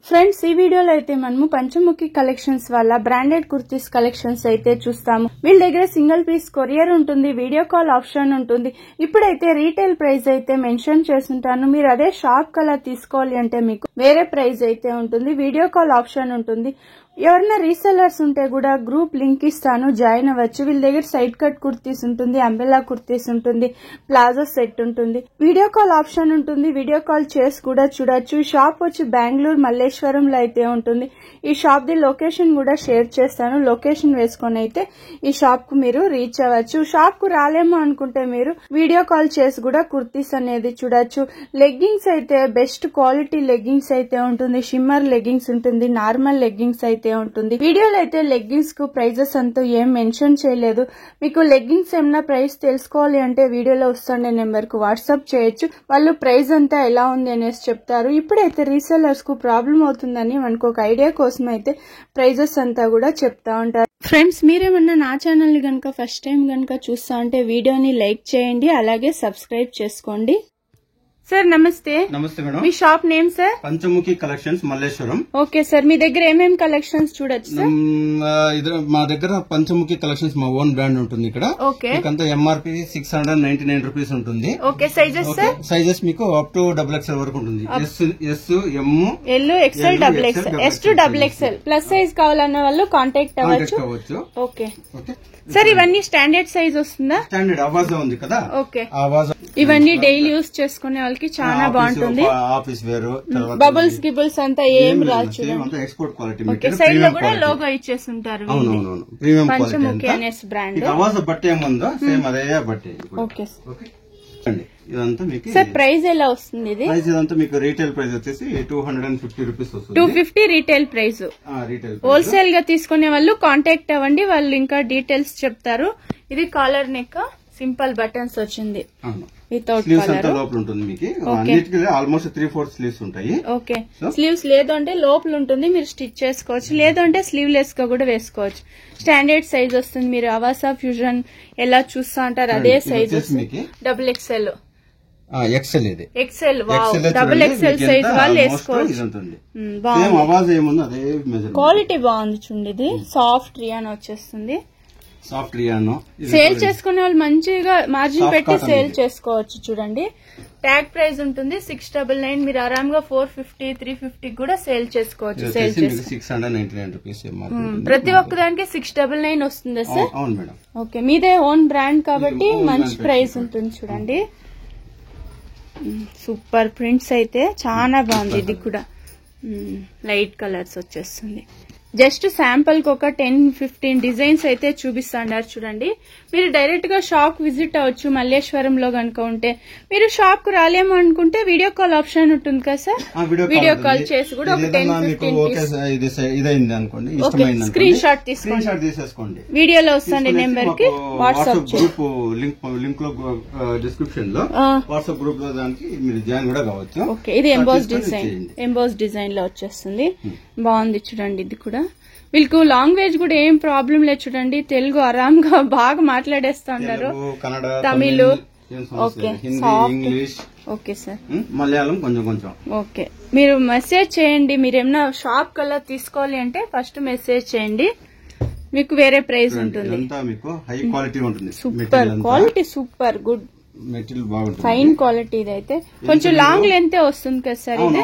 Friends ఈ వీడియోలో అయితే మనము పంచముఖి కలెక్షన్స్ వల్ల బ్రాండెడ్ కుర్తీస్ కలెక్షన్స్ అయితే చూస్తాము. వీళ్ళ దగ్గర సింగిల్ పీస్ కొరియర్ ఉంటుంది, వీడియో కాల్ ఆప్షన్ ఉంటుంది. ఇప్పుడైతే రీటైల్ ప్రైస్ అయితే మెన్షన్ చేస్తుంటాను. మీరు అదే షాప్ కలా తీసుకోవాలి అంటే మీకు వేరే ప్రైస్ అయితే ఉంటుంది, వీడియో కాల్ ఆప్షన్ ఉంటుంది. ఎవరైనా రీసెల్లర్స్ ఉంటే కూడా గ్రూప్ లింక్ ఇస్తాను, జాయిన్ అవ్వచ్చు. వీళ్ళ దగ్గర సైడ్ కట్ కుర్తీస్ ఉంటుంది, అంబ్రెల్లా కుర్తీస్ ఉంటుంది, ప్లాజో సెట్ ఉంటుంది, వీడియో కాల్ ఆప్షన్ ఉంటుంది. వీడియో కాల్ చేసి కూడా చూడొచ్చు. షాప్ వచ్చి బెంగళూరు మల్లేశ్వరంలో అయితే ఉంటుంది. ఈ షాప్ ది లొకేషన్ కూడా షేర్ చేస్తాను. లొకేషన్ వేసుకొని అయితే ఈ షాప్ కు మీరు రీచ్ అవ్వచ్చు. షాప్ కు రాలేమో అనుకుంటే మీరు వీడియో కాల్ చేసి కూడా కుర్తీస్ అనేది చూడొచ్చు. లెగ్గింగ్స్ అయితే బెస్ట్ క్వాలిటీ లెగ్గింగ్స్ అయితే ఉంటుంది, షిమ్మర్ లెగ్గింగ్స్ ఉంటుంది, నార్మల్ లెగ్గింగ్స్ అయితే ఉంటుంది. వీడియోలో అయితే లెగ్గింగ్స్ కు ప్రైజెస్ అంతా ఏం మెన్షన్ చేయలేదు. మీకు లెగ్గింగ్స్ ఏమన్నా ప్రైస్ తెలుసుకోవాలి అంటే వీడియోలో వస్తుండే నెంబర్ కు వాట్సాప్ చేయొచ్చు. వాళ్ళు ప్రైస్ అంతా ఎలా ఉంది అనేసి చెప్తారు. ఇప్పుడైతే రీసెల్లర్స్ కు ప్రాబ్లం అవుతుందని మనకు ఒక ఐడియా కోసం అయితే ప్రైజెస్ అంతా కూడా చెప్తా ఉంటారు. ఫ్రెండ్స్ మీరేమన్నా నా ఛానల్ ని గనక ఫస్ట్ టైం గనక చూస్తా అంటే వీడియోని లైక్ చేయండి, అలాగే సబ్స్క్రైబ్ చేసుకోండి. సార్ నమస్తే. నమస్తే మేడం. మీ shop name sir? Panchamukhi collections Malleswaram. Okay sir, మీ దగ్గర ఏమేం కలెక్షన్స్ చూడొచ్చు సార్? మా దగ్గర పంచముఖి కలెక్షన్స్ మా ఓన్ బ్రాండ్ ఉంటుంది. ఇక్కడ ఓకే, ఎంఆర్పి 699 రూపీస్ ఉంటుంది. Okay, sizes sir? సైజెస్ మీకు అప్ టు XXL వరకు ఉంటుంది. S, M, L, XL, XXL, S to XXL. Plus size కావాలన్న వాళ్ళు కాంటాక్ట్ అవ్వచ్చు. ఓకే సార్, ఇవన్నీ స్టాండర్డ్ సైజ్ వస్తుందా? స్టాండర్డ్ అవాజా ఉంది కదా. ఓకే, ఇవన్నీ డైలీ యూస్ చేసుకునే వాళ్ళకి చాలా బాగుంటుంది. ఆఫీస్ వేరు, బబుల్స్ గిబుల్స్ అంతా ఏం రాదు. Export quality. ఓకే, సైడ్ లో కూడా లోగో ఇచ్చేస్తుంటారు. ప్రీమియం పంచముఖి అనేసి బ్రాండ్. అవాజా బట్ట ఏముందో సేమ్ అదే బట్టే. ఓకే ఇదంతా మీకు సార్ ప్రైస్ ఎలా వస్తుంది? ఇది ప్రైస్ ఇదంతా మీకు రీటైల్ ప్రైస్ వచ్చేసి 250 రూపీస్ వస్తుంది. 250 రీటైల్ ప్రైస్. హోల్సేల్ గా తీసుకునే వాళ్ళు కాంటాక్ట్ అవ్వండి, వాళ్ళు ఇంకా డీటెయిల్స్ చెప్తారు. ఇది కాలర్ నెక్, సింపుల్ బటన్స్ వచ్చింది వితౌట్ కలర్. లోపల ఉంటుంది మీకు అన్నిటికీ ఆల్మోస్ట్ 3/4 స్లీవ్స్ ఉంటాయి. ఓకే, స్లీవ్స్ లేదు అంటే లోపల ఉంటుంది, మీరు స్టిచ్ చేసుకోవచ్చు. లేదు అంటే స్లీవ్లెస్ గా కూడా వేసుకోవచ్చు. స్టాండర్డ్ సైజ్ వస్తుంది. మీరు అవాసా ఫ్యూజన్ ఎలా చూస్తా అంటారు అదే సైజ్ వస్తుంది. XXL, ఎక్సెల్, ఇది ఎక్సెల్, XXL సైజ్ వాళ్ళు వేసుకోవచ్చు. క్వాలిటీ బాగుంది చూడండి. ఇది సాఫ్ట్ రియాన్ వచ్చేస్తుంది. సాఫ్ట్ రియాన్ సేల్ చేసుకునే వాళ్ళు మంచిగా మార్జిన్ పెట్టి సేల్ చేసుకోవచ్చు. చూడండి, ట్యాగ్ ప్రైస్ ఉంటుంది 699. మీరు ఆరాంగా 450, 350 కూడా సేల్ చేసుకోవచ్చు. సేల్ చేసి 699 రూపీస్. ప్రతి ఒక్కదానికి 699 వస్తుంది సార్. అవును మేడం. ఓకే, మీదే ఓన్ బ్రాండ్ కాబట్టి మంచి ప్రైస్ ఉంటుంది. చూడండి, సూపర్ ప్రింట్స్ అయితే చాలా బాగుంది. ఇది కూడా లైట్ కలర్స్ వచ్చేస్తుంది. జస్ట్ శాంపుల్ కి ఒక 10-15 డిజైన్స్ అయితే చూపిస్తాండారు. చూడండి, మీరు డైరెక్ట్ గా షాప్ విజిట్ అవ్వచ్చు మల్లేశ్వరంలో గనుక ఉంటే. మీరు షాప్ కు రాలేమో అనుకుంటే వీడియో కాల్ ఆప్షన్ ఉంటుంది కదా సార్? వీడియో కాల్ చేసి కూడా ఒక 10-15 స్క్రీన్ షాట్ తీసుకోండి. వీడియోలో వస్తుంది నెంబర్ కి వాట్సాప్ లింక్ లో డిస్క్రిప్షన్ లో వాట్సాప్ గ్రూప్ లో దానికి మీరు జాయిన్ కూడా కావచ్చు. ఓకే, ఇది ఎంబోస్ డిజైన్ లో వచ్చేస్తుంది. బాగుంది చూడండి. ఇది కూడా వీళ్ళకు లాంగ్వేజ్ కూడా ఏం ప్రాబ్లం లేదు. చూడండి, తెలుగు ఆరాంగా బాగా మాట్లాడేస్తా ఉన్నారు, Tamil, okay, English, okay sir, Malayalam కొంచెం. ఓకే, మీరు మెసేజ్ చేయండి. మీరు ఏమన్నా షాప్ కల్లా తీసుకోవాలి అంటే ఫస్ట్ మెసేజ్ చేయండి, మీకు వేరే ప్రైస్ ఉంటుంది. హై క్వాలిటీ ఉంటుంది. Super quality, super good material బాగుంటుంది, ఫైన్ క్వాలిటీ. ఇది అయితే కొంచెం లాంగ్ లెంత్ వస్తుంది కదా సార్? ఇది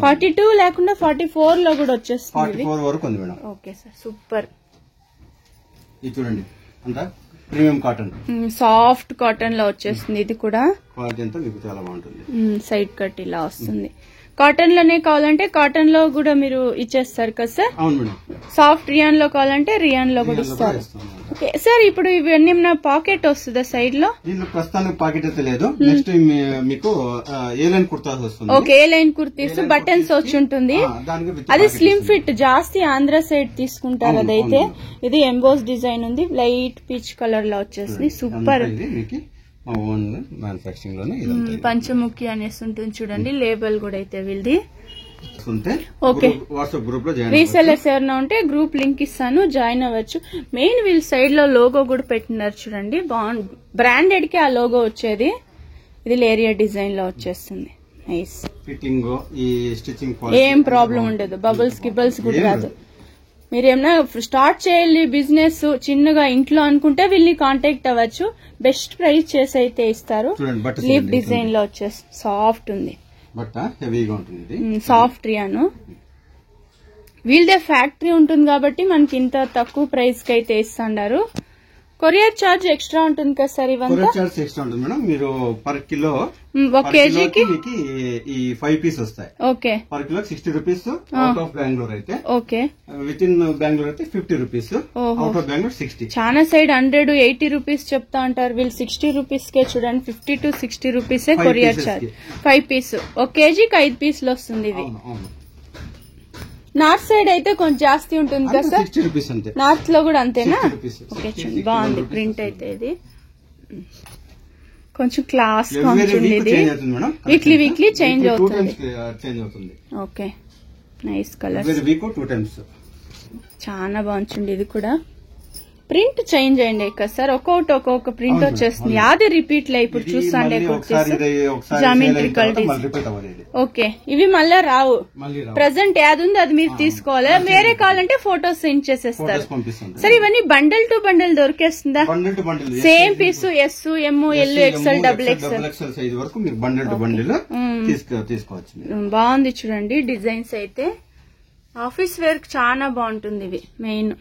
42 లేకుండా 44 లో కూడా వచ్చేస్తుంది. 44 వరకు ఉంది మేడం. Okay sir, super. ఇది చూడండి, అంతా ప్రీమియం కాటన్, సాఫ్ట్ కాటన్ లో వచ్చేస్తుంది. ఇది కూడా క్వాలిటీ అంతా మీకు చాలా బాగుంటుంది. సైడ్ కట్ ఇలా వస్తుంది. కాటన్ లోనే కావాలంటే కాటన్ లో కూడా మీరు ఇచ్చేస్తారు కదా సార్? అవును మేడం. సాఫ్ట్ రియాన్ లో కావాలంటే రియాన్ లో కూడా ఇస్తారు. ఓకే సార్, ఇప్పుడు ఇవన్నీ పాకెట్ వస్తుందా సైడ్ లో? దీంట్లో ప్రస్తుతానికి పాకెట్ అయితే లేదు. నెక్స్ట్ మీకు ఏ లైన్ కుర్తాస్ వస్తుంది. ఓకే, ఏ లైన్ కుర్తీస్ బటన్స్ వచ్చి ఉంటుంది. అది స్లిమ్ ఫిట్, జాస్తి ఆంధ్ర సైడ్ తీసుకుంటారు అదైతే. ఇది ఎంబోస్ డిజైన్ ఉంది, లైట్ పీచ్ కలర్ లో వచ్చేసింది. సూపర్. పంచముఖి అనేసి ఉంటుంది చూడండి, లేబుల్ కూడా అయితే వీళ్ళది. ఓకే, వాట్సాప్ గ్రూప్ లో రీసెల్లర్స్ ఎవరైనా ఉంటే గ్రూప్ లింక్ ఇస్తాను, జాయిన్ అవ్వచ్చు. మెయిన్ వీళ్ళ సైడ్ లో లోగో కూడా పెట్టినారు చూడండి, బాగుంది. బ్రాండెడ్ కి ఆ లోగో వచ్చేది. ఇది లేరియా డిజైన్ లో వచ్చేస్తుంది. నైస్. ఫిట్టింగ్ ఈ స్టిచ్చింగ్ ఏం ప్రాబ్లం ఉండదు, బబుల్స్ గిబుల్స్ కూడా రాదు. మీరు ఏమన్నా స్టార్ట్ చేయాలి బిజినెస్ చిన్నగా ఇంట్లో అనుకుంటే వీళ్ళని కాంటాక్ట్ అవ్వచ్చు. బెస్ట్ ప్రైస్ చేసి అయితే ఇస్తారు. లీఫ్ డిజైన్ లో వచ్చేసి సాఫ్ట్ ఉంది, బట్ హెవీగా ఉంటుంది, సాఫ్ట్ రియాను. వీళ్ళదే ఫ్యాక్టరీ ఉంటుంది కాబట్టి మనకి ఇంత తక్కువ ప్రైస్ కి అయితే ఇస్తున్నారు. కొరియర్ చార్జ్ ఎక్స్ట్రా ఉంటుంది కదా సార్? ఇవంతా కొరియర్ చార్జ్ ఎక్స్ట్రా ఉంటుంది మేడం. మీరు పర్ కిలో ఒక కేజీకి ఈ 5 పీస్ వస్తాయి. Okay, per kilo 60 rupees. Out of Bengaluru అయితే ఓకే, విత్ ఇన్ బెంగళూరు అయితే 50 రూపీస్. Out of Bengaluru 60. చాలా సైడ్ 180 రూపీస్ చెప్తా అంటారు. వీళ్ళు 60 రూపీస్ కే చూడండి, 50 to 60 రూపీసే కొరియర్ చార్జ్. 5 పీస్ ఒక కేజీకి 5 పీసులు వస్తుంది. ఇవి నార్త్ సైడ్ అయితే కొంచెం జాస్తి ఉంటుంది కదా సార్? 60 రూపీస్ అంతే. నార్త్ లో కూడా అంతేనా? ఓకే, బాగుంది ప్రింట్ అయితే. ఇది కొంచెం క్లాస్ గా ఉంటుంది. ఇది వీక్లీ చేంజ్ అవుతుంది. Okay, nice colour. చాలా బాగుంటుంది. ఇది కూడా ప్రింట్ చేంజ్ అయ్యండి కదా సార్? ఒక్కొక్క ప్రింట్ వచ్చేస్తుంది. యాది రిపీట్ లే. ఇప్పుడు చూస్తాండే జామెట్రికల్ డిజైన్. ఓకే, ఇవి మళ్ళా రావు. ప్రెసెంట్ యాది ఉందో అది మీరు తీసుకోవాలి. వేరే కావాలంటే ఫోటోస్ సెండ్ చేసేస్తారు. సార్ ఇవన్నీ బండల్ టు బండల్ దొరికేస్తుందా? Same piece S, M, L, XL, double XL size వరకు మీరు బండల్ టు బండల్ తీసుకోవచ్చు. బాగుంది చూడండి డిజైన్స్ అయితే. ఆఫీస్ వేర్ చాలా బాగుంటుంది. ఇవి మెయిన్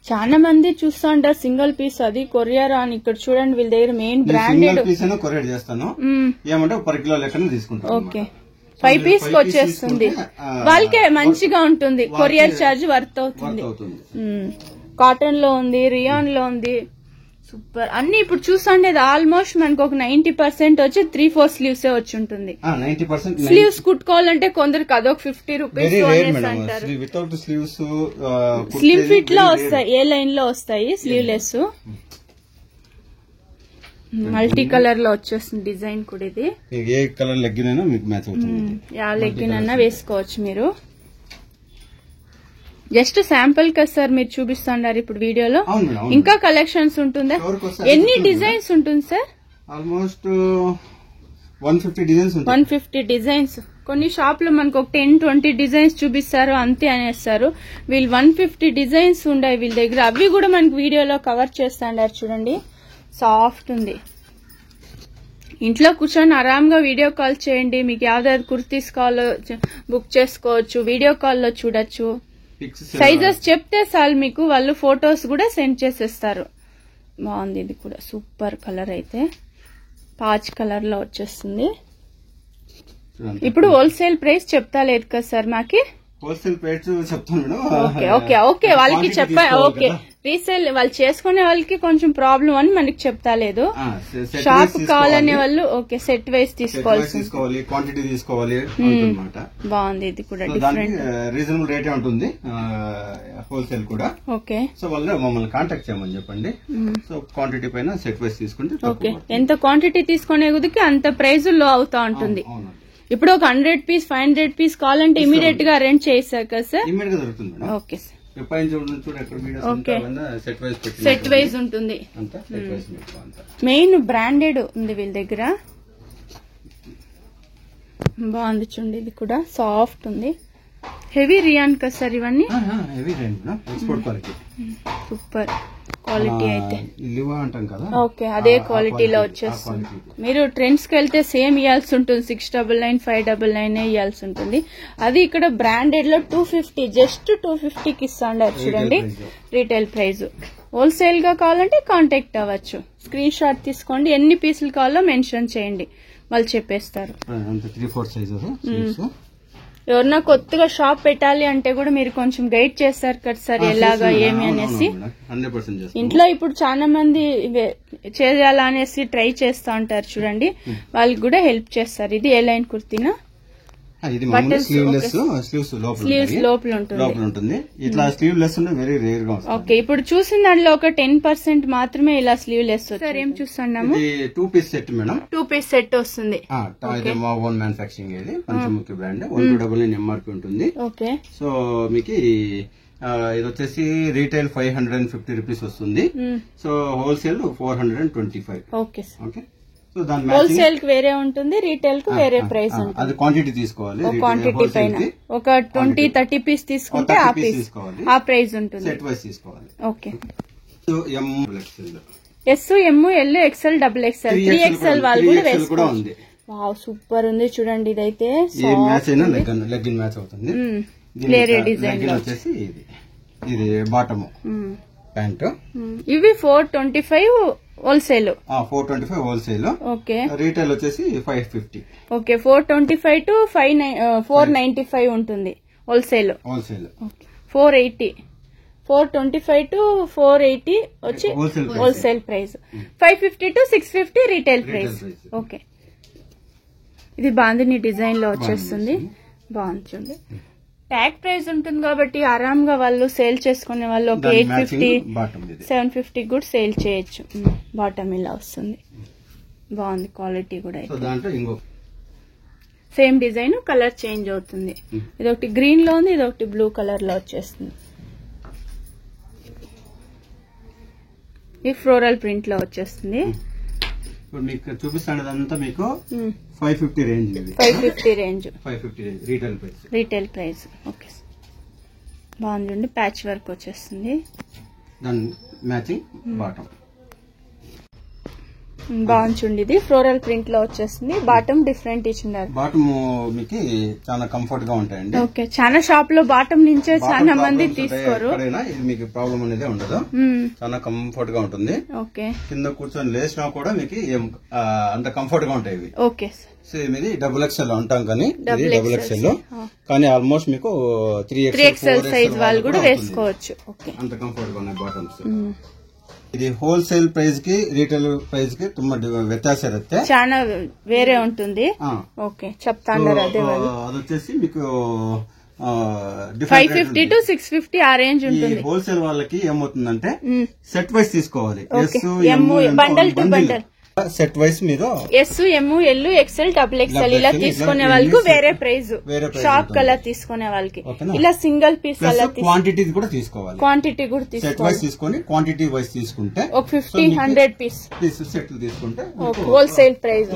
చాలా మంది చూస్తా ఉంటారు సింగిల్ పీస్ అది కొరియర్ అని. ఇక్కడ చూడండి వీళ్ళ దగ్గర మెయిన్ బ్రాండెడ్ కొరియర్ చేస్తాను. ఏమంటే పర్ కిలో లెక్కన తీసుకుంటాను. ఓకే, 5 పీస్ కి వచ్చేస్తుంది. వాళ్ళకే మంచిగా ఉంటుంది. కొరియర్ చార్జ్ వర్త్ అవుతుంది. కాటన్ లో ఉంది, రియాన్ లో ఉంది. సూపర్ అన్ని. ఇప్పుడు చూసండి ఆల్మోస్ట్ మనకు ఒక 90% వచ్చి 3-4 స్లీవ్స్ వచ్చి ఉంటుంది. 90% స్లీవ్స్ కుట్టుకోవాలంటే కొందరికి అదొక 50 రూపీస్ అంటారు. స్లిమ్ ఫిట్ లో వస్తాయి, ఏ లైన్ లో వస్తాయి స్లీవ్లెస్. మల్టీ కలర్ లో వచ్చేస్తుంది డిజైన్ కూడా. ఇది ఏ కలర్ లెగ్గిన్ అయినా మీకు మ్యాచ్ అవుతుంది. యా లెగ్గిన్ అయినా వేసుకోవచ్చు మీరు. జస్ట్ శాంపుల్ కదా సార్ మీరు చూపిస్తున్నారు ఇప్పుడు వీడియోలో. ఇంకా కలెక్షన్స్ ఉంటుందా? ఎన్ని డిజైన్స్ ఉంటుంది సార్? Almost 150 designs. కొన్ని షాప్ లో మనకు ఒక 10-20 డిజైన్స్ చూపిస్తారు అంతే అనేస్తారు. వీళ్ళు 150 డిజైన్స్ ఉన్నాయి వీళ్ళ దగ్గర. అవి కూడా మనకు వీడియోలో కవర్ చేస్తాండారు చూడండి. సాఫ్ట్ ఉంది. ఇంట్లో కూర్చొని ఆరాంగా వీడియో కాల్ చేయండి. మీకు యావ్దారు కుర్తీస్ కావాలో బుక్ చేసుకోవచ్చు. వీడియో కాల్ లో చూడొచ్చు. సైజెస్ చెప్తే చాలు మీకు వాళ్ళు ఫొటోస్ కూడా సెండ్ చేసేస్తారు. బాగుంది. ఇది కూడా సూపర్ కలర్ అయితే పాచ్ కలర్ లో వచ్చేస్తుంది. ఇప్పుడు హోల్సేల్ ప్రైస్ చెప్తా లేదు కదా సార్ మాకి? హోల్సేల్ ప్రైస్ చెప్తాను. ఓకే వాళ్ళకి చెప్పా. ఓకే, రీసేల్ వాళ్ళు చేసుకునే వాళ్ళకి కొంచెం ప్రాబ్లం అని మనకి చెప్తా లేదు. షాప్ కావాలనే వాళ్ళు ఓకే సెట్ వైజ్ తీసుకోవాలి, క్వాంటిటీ తీసుకోవాలి. బాగుంది. ఇది కూడా డిఫరెంట్, రీజనబుల్ రేటే ఉంటుంది హోల్సేల్ కూడా. ఓకే, సో వాళ్ళు మమ్మల్ని కాంటాక్ట్ చేయమని చెప్పండి. సో క్వాంటిటీ పైన సెట్ వైజ్ తీసుకుంటే ఓకే. ఎంత క్వాంటిటీ తీసుకునే కొద్దికి అంత ప్రైస్ లో అవుతా ఉంటుంది. ఇప్పుడు ఒక 100 పీస్ 500 పీస్ కావాలంటే ఇమీడియట్ గా అరేంజ్ చేశారు కదా సార్? ఇమీడియట్ గా దొరుకుతుంది. Okay sir. సెట్ వైజ్ ఉంటుంది. మెయిన్ బ్రాండెడ్ ఉంది వీళ్ళ దగ్గర. బాగుంది చూడండి. ఇది కూడా సాఫ్ట్ ఉంది. హెవీ రియాన్ కదా సార్ ఇవన్నీ? Export quality. సూపర్ క్వాలిటీ అయితే. అంటాం కదా, ఓకే అదే క్వాలిటీలో వచ్చేస్తుంది. మీరు ట్రెండ్స్ కి వెళ్తే సేమ్ ఇవ్వాల్సి ఉంటుంది. 699 599 ఇవ్వాల్సి ఉంటుంది. అది ఇక్కడ బ్రాండెడ్ లో 250 జస్ట్ 250కి ఇస్తాండారు చూడండి రీటైల్ ప్రైస్. హోల్సేల్ గా కావాలంటే కాంటాక్ట్ అవ్వచ్చు. స్క్రీన్ షాట్ తీసుకోండి. ఎన్ని పీసులు కావాలో మెన్షన్ చేయండి, వాళ్ళు చెప్పేస్తారు. 3-4 సైజెస్. ఎవరన్నా కొత్తగా షాప్ పెట్టాలి అంటే కూడా మీరు కొంచెం గైడ్ చేస్తారు కదా సార్ ఎలాగా ఏమి అనేసి. ఇంట్లో ఇప్పుడు చాలా మంది చేయాలా అనేసి ట్రై చేస్తా ఉంటారు చూడండి, వాళ్ళకి కూడా హెల్ప్ చేస్తారు. ఇది ఏ లైన్ కుర్తీనా? స్లీవ్స్ లోపల ఉంటుంది. ఇట్లా స్లీవ్ లెస్ వెరీ రేర్ గా. ఓకే, ఇప్పుడు చూసిన దాంట్లో ఒక 10% మాత్రమే ఇలా స్లీవ్ లెస్. సార్ ఏం చూస్తున్నాము? 2 piece set madam. 2 piece set వస్తుంది. మా ఓన్ మ్యానుఫాక్చరింగ్. ఇది పంచముఖి బ్రాండ్. 1299 ఎంఆర్పి ఉంటుంది. ఓకే, సో మీకు ఇది వచ్చేసి రీటైల్ 550 రూపీస్ వస్తుంది. So wholesale 425. ఓకే. సో దాని హోల్సేల్ కి వేరే ఉంటుంది, రీటైల్ కి వేరే ప్రైస్ ఉంటుంది. అది క్వాంటిటీ తీసుకోవాలి. క్వాంటిటీ పైన ఒక 20-30 పీస్ తీసుకుంటే ఆ పీస్ ఆ ప్రైస్ ఉంటుంది. సెట్ వైస్ తీసుకోవాలి. Okay. M S, M, L, XL, double XL, 3XL వాళ్ళు కూడా వేసుకోవాలి. వావ్, సూపర్ ఉంది చూడండి. ఇదైతే లెగ్గిన్ మ్యాచ్ అవుతుంది. క్లియర్ డిజైన్ వచ్చేసి ఇది బాటమ్ ప్యాంట్. ఇవి 425 హోల్సేల్. 425 హోల్సేల్. ఓకే. రీటైల్ వచ్చేసి 550. ఓకే, 425 to 495 ఉంటుంది హోల్సేల్. 480, 425 to 480 వచ్చి wholesale price. 550 to 650 retail price. Okay. ఇది బాందిని డిజైన్ లో వచ్చేస్తుంది. బాగుంది చూడండి. ట్యాగ్ ప్రైస్ ఉంటుంది కాబట్టి ఆరాంగా వాళ్ళు సేల్ చేసుకునే వాళ్ళు ఒక 850, 750 కూడా సేల్ చేయొచ్చు. బాటమ్ ఇలా వస్తుంది. బాగుంది క్వాలిటీ కూడా. సేమ్ డిజైన్, కలర్ చేంజ్ అవుతుంది. ఇదొకటి గ్రీన్ లో ఉంది, ఇదొకటి బ్లూ కలర్ లో వచ్చేస్తుంది. ఇది ఫ్లోరల్ ప్రింట్ లో వచ్చేస్తుంది. మీకు చూపిస్తానంతా మీకు 550 range. 550 range retail price. Okay, బాగుంది. ప్యాచ్ వర్క్ వచ్చేస్తుంది. దాని మ్యాచింగ్ బాటమ్ బాగుంది. ఇది ఫ్లోరల్ ప్రింట్ లో వచ్చేస్తుంది. బాటమ్ డిఫరెంట్ ఇచ్చినారు. బాటమ్ మీకు చాలా కంఫర్ట్ గా ఉంటాయండి. ఓకే, చాలా షాప్ లో బాటమ్ నుంచే చాలా మంది తీసుకోరు. ఇది మీకు ప్రాబ్లం అనేది ఉండదు. చాలా కంఫర్ట్ గా ఉంటుంది. ఓకే. కింద కూర్చొని లేచినా కూడా మీకు అంత కంఫర్ట్ గా ఉంటాయి. ఓకే. సేమ్ ఇది XXL అంటాం కానీ ఇది XXL, కానీ ఆల్మోస్ట్ మీకు 3XL సైజ్ వాళ్ళు కూడా వేసుకోవచ్చు. అంత కంఫర్ట్ గా ఉన్నాయి బాటమ్స్. ఇది హోల్సేల్ ప్రైస్ కి రీటైల్ ప్రైస్ కి ತುಂಬಾ ವ್ಯತ್ಯಾಸ ಇರುತ್ತೆ. చాలా వేరే ఉంటుంది. ఓకే, చెప్తాను. అదే అది వచ్చేసి మీకు 550 to 650 ఆ రేంజ్ ఉంటుంది. హోల్సేల్ వాళ్ళకి ఏమవుతుందంటే సెట్ వైస్ తీసుకోవాలి. Bundle to bundle set wise మీరు yes, M, L, XL, double XL ఇలా తీసుకునే వాళ్ళకి వేరే ప్రైస్. షాప్ కలర్ తీసుకునే వాళ్ళకి ఇలా సింగిల్ పీస్ అలా క్వాంటిటీ కూడా తీసుకోవాలి. క్వాంటిటీ కూడా సెట్ వైస్ తీసుకొని క్వాంటిటీ వైస్ తీసుకుంటే ఒక 50-100 పీస్ సెట్లు తీసుకుంటే హోల్సేల్ ప్రైస్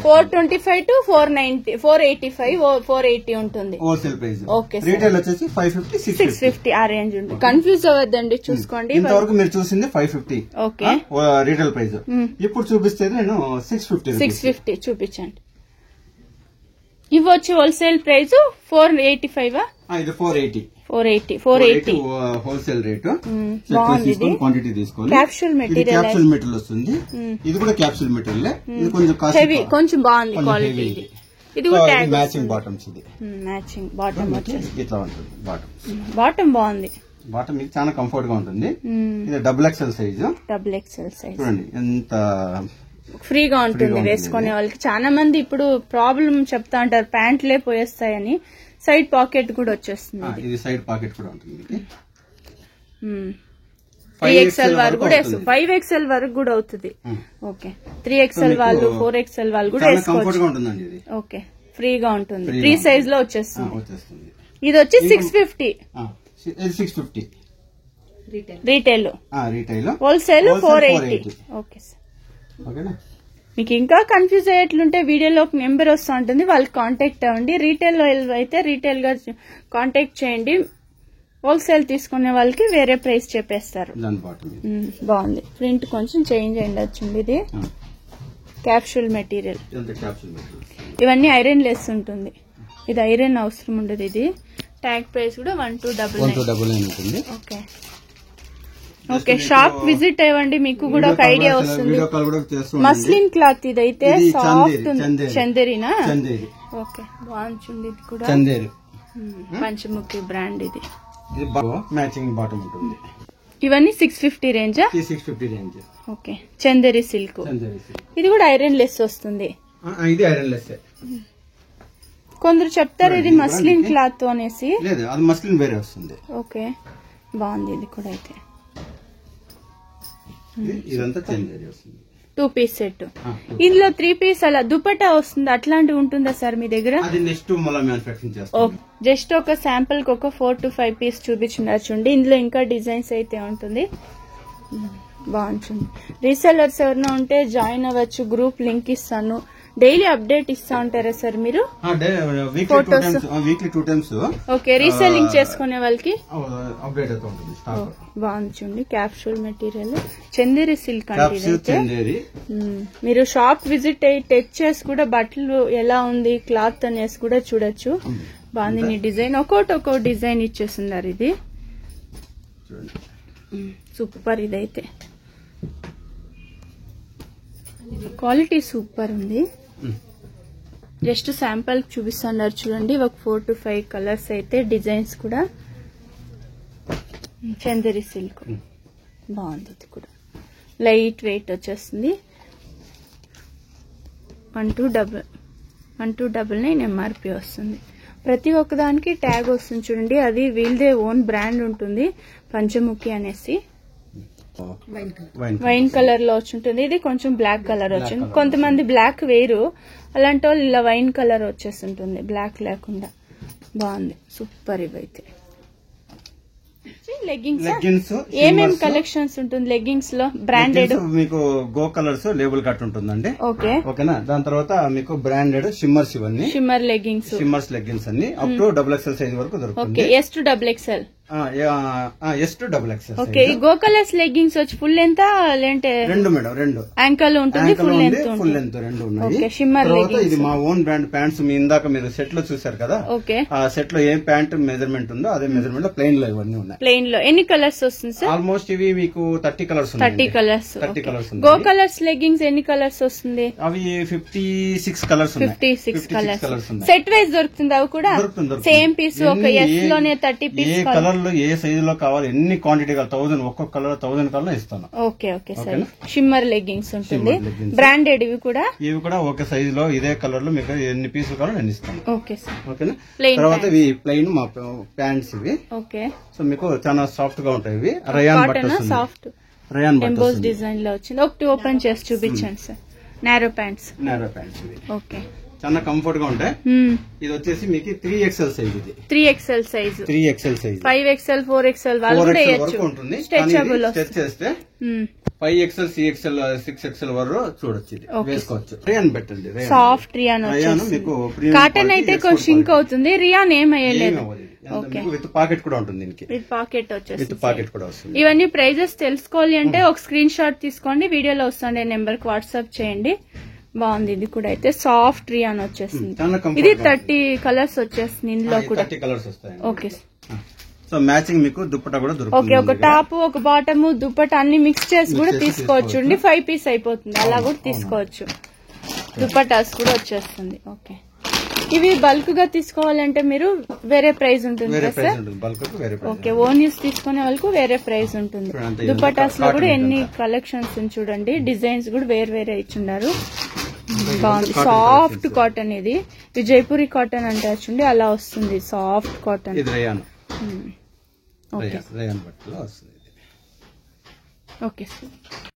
425 to 490, 485, 480 ఉంటుంది హోల్సేల్ ప్రైస్. ఓకే. రీటైల్ వచ్చేసి 550, 650 ఆ రేంజ్ ఉంటుంది. కన్ఫ్యూజ్ అవ్వద్దండి, చూసుకోండి. ఇంతవరకు మీరు చూసింది 550 ఓకే రీటైల్ ప్రైస్. ఇప్పుడు చూపిస్తే నేను 650 చూపించండి. ఇవి వచ్చి హోల్సేల్ ప్రైస్ 485. ఇది 480 హోల్సేల్ రేటు. క్వాంటిటీ తీసుకోవాలి. క్యాప్సూల్ మెటీరియల్ వస్తుంది. ఇది కూడా క్యాప్సూల్ మెటీరియల్. ఇది కొంచెం కొంచెం బాగుంది క్వాలిటీ. ఇది కూడా మ్యాచింగ్ బాటమ్స్. ఇది మ్యాచింగ్ బాటమ్ వచ్చేసి ఇట్లా ఉంటుంది. బాటమ్ బాగుంది. బాటమ్ మీకు చాలా కంఫర్ట్ గా ఉంటుంది. ఇది XXL సైజ్. చూడండి ఎంత ఫ్రీగా ఉంటుంది వేసుకునే వాళ్ళకి. చాలా మంది ఇప్పుడు ప్రాబ్లం చెప్తా ఉంటారు, ప్యాంట్లే పోయేస్తాయని. సైడ్ పాకెట్ కూడా వచ్చేస్తుంది. ఇది సైడ్ పాకెట్ కూడా ఉంటుంది. 3XL వరకు కూడా 5XL వరకు కూడా అవుతుంది. ఓకే. 3XL వాళ్ళు 4XL వాళ్ళు కూడా వేసుకోవచ్చు. ఓకే, ఫ్రీగా ఉంటుంది. ఫ్రీ సైజ్ లో వచ్చేస్తుంది. ఇది వచ్చి 650 రీటైల్. హోల్సేల్ 480. Okay sir. మీకు ఇంకా కన్ఫ్యూజ్ అయ్యేట్లుంటే వీడియోలో ఒక నెంబర్ వస్తూ ఉంటుంది, వాళ్ళకి కాంటాక్ట్ అవ్వండి. రీటైల్ అయితే రీటైల్ గా కాంటాక్ట్ చేయండి. హోల్సేల్ తీసుకునే వాళ్ళకి వేరే ప్రైస్ చెప్పేస్తారు. బాగుంది. ప్రింట్ కొంచెం చేంజ్ అయ్యింది వచ్చింది. ఇది క్యాప్సూల్ మెటీరియల్. ఇవన్నీ ఐరన్ లెస్ ఉంటుంది. ఇది ఐరన్ అవసరం ఉండదు. ఇది ట్యాగ్ ప్రైస్ కూడా 1299 ఉంటుంది. ఓకే. ఓకే, షాప్ విజిట్ అవ్వండి, మీకు కూడా ఒక ఐడియా వస్తుంది. మస్లిన్ క్లాత్ ఇదైతే సాఫ్ట్ ఉంది. చందేరినా? ఓకే, బాగుంది. ఇది కూడా పంచముఖి బ్రాండ్. ఇది మ్యాచింగ్ బాటమ్ ఉంటుంది. ఇవన్నీ 650 రేంజా? 650 రేంజ్. ఓకే. చందేరి సిల్క్. ఇది కూడా ఐరన్ లెస్ వస్తుంది. ఇది ఐరన్ లెస్. కొందరు చెప్తారు ఇది మస్లిన్ క్లాత్ అనేసి. లేదు, అది మస్లిన్ వేరే వస్తుంది. ఓకే, బాగుంది. ఇది కూడా అయితే ఇదంతా చందేరి వస్తుంది. 2 పీస్ సెట్. ఇందులో 3 పీస్ అలా దుపట్టా వస్తుంది, అట్లాంటివి ఉంటుందా సార్ మీ దగ్గర? అది నెక్స్ట్ మళ్ళీ మ్యానుఫ్యాక్చరింగ్ చేస్తాం. జస్ట్ ఒక శాంపుల్ కి ఒక 4 to 5 పీస్ చూపించున్నారు చూడండి. ఇందులో ఇంకా డిజైన్స్ అయితే ఉంటుంది. బాగుంటుంది. రీసెల్లర్స్ ఎవరైనా ఉంటే జాయిన్ అవ్వచ్చు, గ్రూప్ లింక్ ఇస్తాను. డైలీ అప్డేట్ ఇస్తా ఉంటారా సార్ మీరు? Weekly 2 times. ఓకే, రీసెల్లింగ్ చేసుకునే వాళ్ళకి అప్డేట్ అవుతూ ఉంటుంది. బాగుంది చూడండి. క్యాప్సూల్ మెటీరియల్ చందేరి సిల్క్ అంటే మీరు షాప్ విజిట్ అయ్యి టెక్ చేసి కూడా బట్టలు ఎలా ఉంది క్లాత్ అనేసి కూడా చూడొచ్చు. బాగుంది డిజైన్, ఒక్కో డిజైన్ ఇచ్చేస్తున్నారు. ఇది సూపర్. ఇదైతే క్వాలిటీ సూపర్ ఉంది. జస్ట్ శాంపుల్ చూపిస్తున్నారు చూడండి. ఒక 4 to 5 కలర్స్ అయితే, డిజైన్స్ కూడా చందేరి సిల్క్ బాగుంది. ఇది కూడా లైట్ వెయిట్ వచ్చేస్తుంది. 1299 MRP వస్తుంది. ప్రతి ఒక్కదానికి ట్యాగ్ వస్తుంది చూడండి. అది వీళ్ళదే ఓన్ బ్రాండ్ ఉంటుంది, పంచముఖి అనేసి. వైన్ కలర్ లో వచ్చుంటుంది. ఇది కొంచెం బ్లాక్ కలర్ వచ్చింది. కొంతమంది బ్లాక్ వేరు, అలాంటి వాళ్ళు ఇలా వైన్ కలర్ వచ్చేస్తుంటుంది, బ్లాక్ లేకుండా. బాగుంది, సూపర్. ఇవైతే లెగ్గింగ్స్ ఏమేమి కలెక్షన్స్ ఉంటుంది లెగ్గింగ్స్ లో? బ్రాండెడ్ మీకు గో కలర్స్ లేబుల్ కట్ ఉంటుందండి. ఓకేనా. దాని తర్వాత మీకు బ్రాండెడ్ షిమ్మర్స్, ఇవన్నీ షిమ్మర్స్ లెగ్గింగ్స్ అన్ని అప్ టు XXL సైజ్ వరకు దొరుకుతుంది. S to XXL. S to XXL. Okay, go colours leggings వచ్చి ఫుల్ ఎంత లేంటే? రెండు మేడం, రెండు యాంకల్ ఉంటుంది, ఫుల్ లెంత్ రెండు ఉన్నాయి. Shimmer leggings. ఇది మా ఓన్ బ్రాండ్ ప్యాంట్స్. మీ ఇందాక మీరు సెట్ లో చూసారు కదా, ఆ సెట్ లో ఏం ప్యాంట్ మెజర్మెంట్ ఉందో అదే మెజర్మెంట్ లో ప్లెయిన్ లో ఇవన్నీ ఉన్నాయి. ప్లెయిన్ లో ఎన్ని కలర్స్ వస్తుంది సార్? ఆల్మోస్ట్ ఇవి మీకు 30 colours. 30 colours. Go colours leggings ఎన్ని కలర్స్ వస్తుంది? అవి 56 కలర్స్. 56 కలర్స్. సెట్ వైజ్ దొరుకుతుంది అవి కూడా? సేమ్ పీస్ ఒక ఎస్ లోనే 30 పీస్. ఏ కలర్ లో ఏ సైజ్ లో కావాలి, ఎన్ని క్వాంటిటీ కావాలి, 1000 ఒక్కొక్క కలర్ 1000 కలర్ ఇస్తాను. Okay sir. షిమ్మర్ లెగ్గింగ్స్ ఉంటుంది, బ్రాండెడ్. ఇవి కూడా ఒక సైజ్ లో ఇదే కలర్ లో మీకు ఎన్ని పీసులు కావాలో నేను ఇస్తాను. Okay sir. ఓకేనా. తర్వాత ఇవి ప్లెయిన్ మా ప్యాంట్స్ ఇవి. ఓకే. సో మీకు చాలా సాఫ్ట్ గా ఉంటాయి. ఇవి రయాన్ బట్టలు, సాఫ్ట్ రయాన్ ఎంబోస్ డిజైన్ లో వచ్చింది. ఒకటి ఓపెన్ చేసి చూపించండి సార్. నారో ప్యాంట్స్ ఇవి. ఓకే, చాలా కంఫర్ట్ గా ఉంటాయి. ఇది వచ్చేసి మీకు 3XL సైజ్. ఇది 3XL size, 3XL size, 5XL 4XL వాళ్ళు కూడా వేయొచ్చు. స్ట్రెచబుల్ స్ట్రెచ్ చేస్తే 5XL 6XL 6XL వరకు చూడొచ్చు. ఇది వేసుకోవచ్చు. రియాన్ పెట్టండి, సాఫ్ట్ రియాన్ మీకు. కాటన్ అయితే కొంచెం షింక్ అవుతుంది, రియాన్ ఏమయ్యలేదు. విత్ పాకెట్ కూడా ఉంటుంది. దీనికి విత్ పాకెట్ వచ్చేసి, విత్ పాకెట్ కూడా వస్తుంది. ఇవన్నీ ప్రైజెస్ తెలుసుకోవాలి అంటే ఒక స్క్రీన్ షాట్ తీసుకోండి, వీడియోలో వస్తుండే నెంబర్ కి వాట్సాప్ చేయండి. బాగుంది. ఇది కూడా అయితే సాఫ్ట్ రియాన్ వచ్చేస్తుంది. ఇది 30 కలర్స్ వచ్చేస్తుంది ఇందులో కూడా. 30 కలర్స్ వస్తాయి. ఓకే. సో మ్యాచింగ్ మీకు దుప్పటా కూడా దొరుకుతుంది. ఓకే, ఒక టాప్ ఒక బాటమ్ దుప్పటా అన్ని మిక్స్ చేసి కూడా తీసుకోవచ్చు. 5 పీస్ అయిపోతుంది, అలా కూడా తీసుకోవచ్చు. దుప్పటాస్ కూడా వచ్చేస్తుంది. ఓకే. ఇవి బల్క్ గా తీసుకోవాలంటే మీరు వేరే ప్రైస్ ఉంటుంది కదా సార్? ఓకే, ఓన్ యూస్ తీసుకునే వాళ్ళకు వేరే ప్రైస్ ఉంటుంది. దుప్పటాస్ లో కూడా ఎన్ని కలెక్షన్స్ చూడండి, డిజైన్స్ కూడా వేరే ఇచ్చున్నారు. బాగుంది. Soft cotton. ఇది జైపూరి కాటన్ అంటే చూడండి, అలా వస్తుంది సాఫ్ట్ కాటన్. ఓకే.